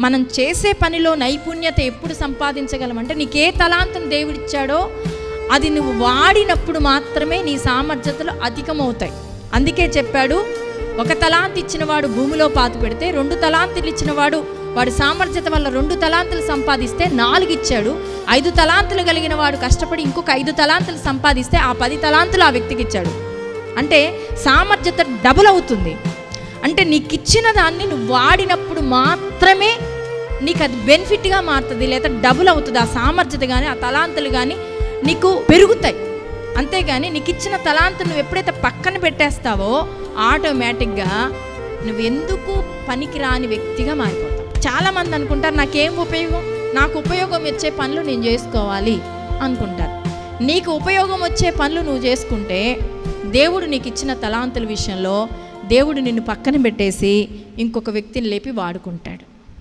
మనం చేసే పనిలో నైపుణ్యత ఎప్పుడు సంపాదించగలమంటే నీకే తలాంతును దేవుడిచ్చాడో అది నువ్వు వాడినప్పుడు మాత్రమే నీ సామర్థ్యతలు అధికమవుతాయి. అందుకే చెప్పాడు, ఒక తలాంతు ఇచ్చినవాడు భూమిలో పాతి పెడితే 2 తలాంతులు ఇచ్చినవాడు వాడి సామర్థ్యత వల్ల 2 తలాంతులు సంపాదిస్తే 4 ఇచ్చాడు. 5 తలాంతులు కలిగిన వాడు కష్టపడి ఇంకొక 5 తలాంతులు సంపాదిస్తే ఆ 10 తలాంతులు ఆ వ్యక్తికి ఇచ్చాడు. అంటే సామర్థ్యత డబుల్ అవుతుంది. అంటే నీకు ఇచ్చిన దాన్ని నువ్వు వాడినప్పుడు మాత్రమే నీకు అది బెనిఫిట్గా మారుతుంది, లేదా డబుల్ అవుతుంది. ఆ సామర్థ్యత కానీ ఆ తలాంతులు కానీ నీకు పెరుగుతాయి. అంతేగాని నీకు ఇచ్చిన తలాంతు నువ్వు ఎప్పుడైతే పక్కన పెట్టేస్తావో ఆటోమేటిక్గా నువ్వు ఎందుకు పనికిరాని వ్యక్తిగా మారిపోతావు. చాలామంది అనుకుంటారు నాకేం ఉపయోగం, నాకు ఉపయోగం వచ్చే పనులు నేను చేసుకోవాలి అనుకుంటారు. నీకు ఉపయోగం వచ్చే పనులు నువ్వు చేసుకుంటే దేవుడు నీకు ఇచ్చిన తలాంతుల విషయంలో దేవుడు నిన్ను పక్కన పెట్టేసి ఇంకొక వ్యక్తిని లేపి వాడుకుంటాడు.